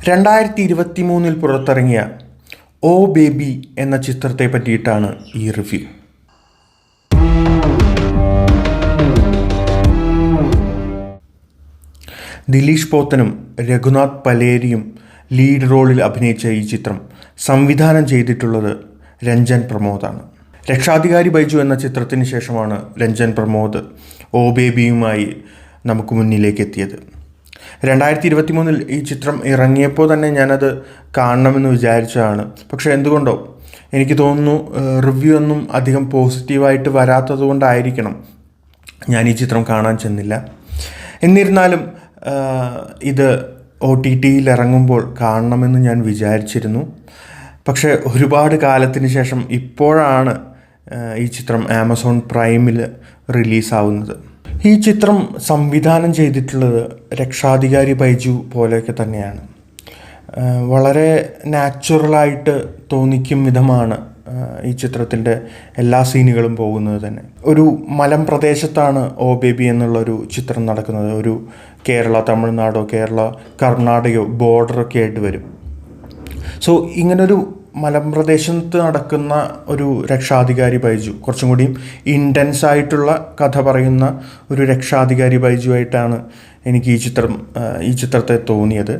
2023 പുറത്തിറങ്ങിയ ഓ ബേബി എന്ന ചിത്രത്തെ പറ്റിയിട്ടാണ് ഈ റിവ്യൂ. ദിലീഷ് പോത്തനും രഘുനാഥ് പലേരിയും ലീഡ് റോളിൽ അഭിനയിച്ച ഈ ചിത്രം സംവിധാനം ചെയ്തിട്ടുള്ളത് രഞ്ജൻ പ്രമോദാണ്. രക്ഷാധികാരി ബൈജു എന്ന ചിത്രത്തിന് ശേഷമാണ് രഞ്ജൻ പ്രമോദ് ഓ ബേബിയുമായി നമുക്ക് മുന്നിലേക്ക് എത്തിയത്. 2023 ഈ ചിത്രം ഇറങ്ങിയപ്പോൾ തന്നെ ഞാനത് കാണണമെന്ന് വിചാരിച്ചതാണ്. പക്ഷേ എന്തുകൊണ്ടോ എനിക്ക് തോന്നുന്നു റിവ്യൂ ഒന്നും അധികം പോസിറ്റീവായിട്ട് വരാത്തത് കൊണ്ടായിരിക്കണം ഞാൻ ഈ ചിത്രം കാണാൻ ചെന്നില്ല. എന്നിരുന്നാലും ഇത് OTTയിൽ ഇറങ്ങുമ്പോൾ കാണണമെന്ന് ഞാൻ വിചാരിച്ചിരുന്നു. പക്ഷേ ഒരുപാട് കാലത്തിന് ശേഷം ഇപ്പോഴാണ് ഈ ചിത്രം ആമസോൺ പ്രൈമിൽ റിലീസാവുന്നത്. ഈ ചിത്രം സംവിധാനം ചെയ്തിട്ടുള്ളത് രക്ഷാധികാരി ബൈജു പോലെയൊക്കെ തന്നെയാണ്. വളരെ നാച്ചുറലായിട്ട് തോന്നിക്കും വിധമാണ് ഈ ചിത്രത്തിൻ്റെ എല്ലാ സീനുകളും പോകുന്നത് തന്നെ. ഒരു മലം പ്രദേശത്താണ് ഓ ബേബി എന്നുള്ളൊരു ചിത്രം നടക്കുന്നത്. ഒരു കേരള തമിഴ്നാടോ കേരള കർണാടകയോ ബോർഡറൊക്കെ ആയിട്ട് വരും. സോ ഇങ്ങനൊരു മലമ്പ്രദേശത്ത് നടക്കുന്ന ഒരു രക്ഷാധികാരി ബൈജു, കുറച്ചും കൂടിയും ഇൻറ്റൻസ് ആയിട്ടുള്ള കഥ പറയുന്ന ഒരു രക്ഷാധികാരി ബൈജു ആയിട്ടാണ് എനിക്ക് ഈ ചിത്രത്തെ തോന്നിയത്.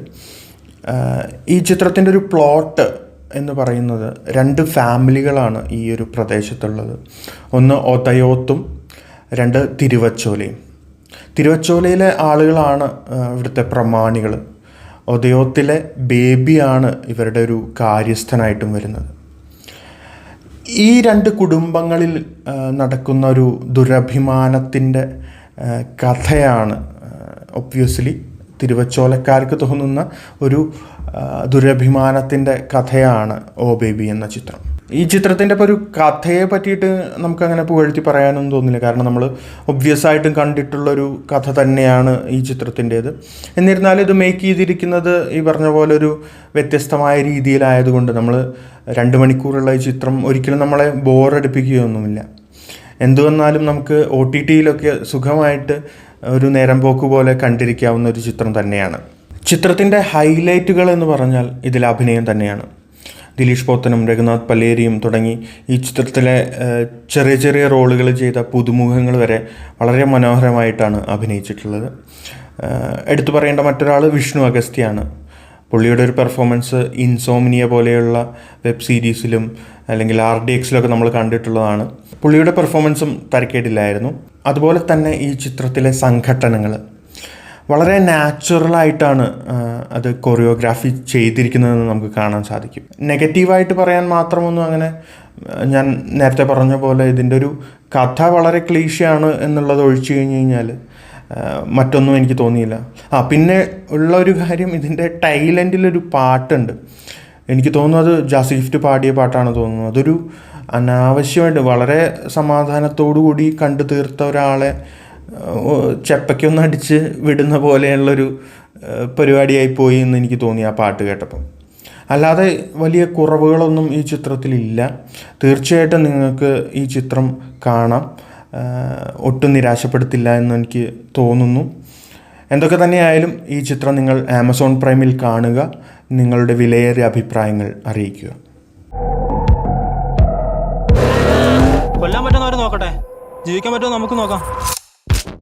ഈ ചിത്രത്തിൻ്റെ ഒരു പ്ലോട്ട് എന്ന് പറയുന്നത് 2 ഫാമിലികളാണ് ഈ ഒരു പ്രദേശത്തുള്ളത്. ഒന്ന് ഒതയോത്തും 2 തിരുവച്ചോലയും. തിരുവച്ചോലയിലെ ആളുകളാണ് ഇവിടുത്തെ പ്രമാണികൾ. ഒതയോത്തിലെ ബേബിയാണ് ഇവരുടെ ഒരു കാര്യസ്ഥനായിട്ടും വരുന്നത്. ഈ 2 കുടുംബങ്ങളിൽ നടക്കുന്ന ഒരു ദുരഭിമാനത്തിൻ്റെ കഥയാണ് ഒബ്വിയസ്ലി തിരുവച്ചോലക്കാർക്ക് തോന്നുന്ന ഒരു ദുരഭിമാനത്തിൻ്റെ കഥയാണ് ഓ ബേബി എന്ന ചിത്രം. ഈ ചിത്രത്തിൻ്റെ ഇപ്പോൾ ഒരു കഥയെ പറ്റിയിട്ട് നമുക്കങ്ങനെ പുകഴ്ത്തി പറയാനൊന്നും തോന്നില്ല. കാരണം നമ്മൾ ഒബ്വിയസ് ആയിട്ടും കണ്ടിട്ടുള്ളൊരു കഥ തന്നെയാണ് ഈ ചിത്രത്തിൻ്റേത്. എന്നിരുന്നാലും ഇത് മേക്ക് ചെയ്തിരിക്കുന്നത് ഈ പറഞ്ഞ പോലെ ഒരു വ്യത്യസ്തമായ രീതിയിലായതുകൊണ്ട് നമ്മൾ 2 മണിക്കൂറുള്ള ഈ ചിത്രം ഒരിക്കലും നമ്മളെ ബോറടിപ്പിക്കുകയൊന്നുമില്ല. എന്തു വന്നാലും നമുക്ക് OTTയിലൊക്കെ സുഖമായിട്ട് ഒരു നേരം പോക്ക് പോലെ കണ്ടിരിക്കാവുന്ന ഒരു ചിത്രം തന്നെയാണ്. ചിത്രത്തിൻ്റെ ഹൈലൈറ്റുകൾ എന്ന് പറഞ്ഞാൽ ഇതിൽ അഭിനയം തന്നെയാണ്. ദിലീഷ് പോത്തനും രഘുനാഥ് പലേരിയും തുടങ്ങി ഈ ചിത്രത്തിലെ ചെറിയ ചെറിയ റോളുകൾ ചെയ്ത പുതുമുഖങ്ങൾ വരെ വളരെ മനോഹരമായിട്ടാണ് അഭിനയിച്ചിട്ടുള്ളത്. എടുത്തു പറയേണ്ട മറ്റൊരാൾ വിഷ്ണു അഗസ്ത്യാണ്. പുള്ളിയുടെ ഒരു പെർഫോമൻസ് ഇൻസോമിനിയ പോലെയുള്ള വെബ് സീരീസിലും അല്ലെങ്കിൽ RDXലൊക്കെ നമ്മൾ കണ്ടിട്ടുള്ളതാണ്. പുള്ളിയുടെ പെർഫോമൻസും തരക്കേടില്ലായിരുന്നു. അതുപോലെ തന്നെ ഈ ചിത്രത്തിലെ സംഘട്ടനങ്ങൾ വളരെ നാച്ചുറലായിട്ടാണ് അത് കൊറിയോഗ്രാഫി ചെയ്തിരിക്കുന്നതെന്ന് നമുക്ക് കാണാൻ സാധിക്കും. നെഗറ്റീവായിട്ട് പറയാൻ മാത്രമൊന്നും അങ്ങനെ, ഞാൻ നേരത്തെ പറഞ്ഞ പോലെ ഇതിൻ്റെ ഒരു കഥ വളരെ ക്ലീശയാണ് എന്നുള്ളത് ഒഴിച്ചു കഴിഞ്ഞ് കഴിഞ്ഞാൽ മറ്റൊന്നും എനിക്ക് തോന്നിയില്ല. പിന്നെ ഉള്ള ഒരു കാര്യം, ഇതിൻ്റെ ടൈലൻഡിലൊരു പാട്ടുണ്ട്. എനിക്ക് തോന്നുന്നു അത് ജാസി ഗിഫ്റ്റ് പാടിയ പാട്ടാണ് തോന്നുന്നു. അതൊരു അനാവശ്യമായിട്ട് വളരെ സമാധാനത്തോടു കൂടി കണ്ടു തീർത്ത ഒരാളെ ചെപ്പയ്ക്കൊന്ന് അടിച്ച് വിടുന്ന പോലെയുള്ളൊരു പരിപാടിയായി പോയി എന്ന് എനിക്ക് തോന്നി ആ പാട്ട് കേട്ടപ്പം. അല്ലാതെ വലിയ കുറവുകളൊന്നും ഈ ചിത്രത്തിലില്ല. തീർച്ചയായിട്ടും നിങ്ങൾക്ക് ഈ ചിത്രം കാണാം, ഒട്ടും നിരാശപ്പെടുത്തില്ല എന്ന് എനിക്ക് തോന്നുന്നു. എന്തൊക്കെ തന്നെയായാലും ഈ ചിത്രം നിങ്ങൾ ആമസോൺ പ്രൈമിൽ കാണുക. നിങ്ങളുടെ വിലയേറിയ അഭിപ്രായങ്ങൾ അറിയിക്കുക. കൊല്ലാൻ പറ്റുന്നവർ നോക്കട്ടെ, ജീവിക്കാൻ പറ്റുമോ നമുക്ക് നോക്കാം.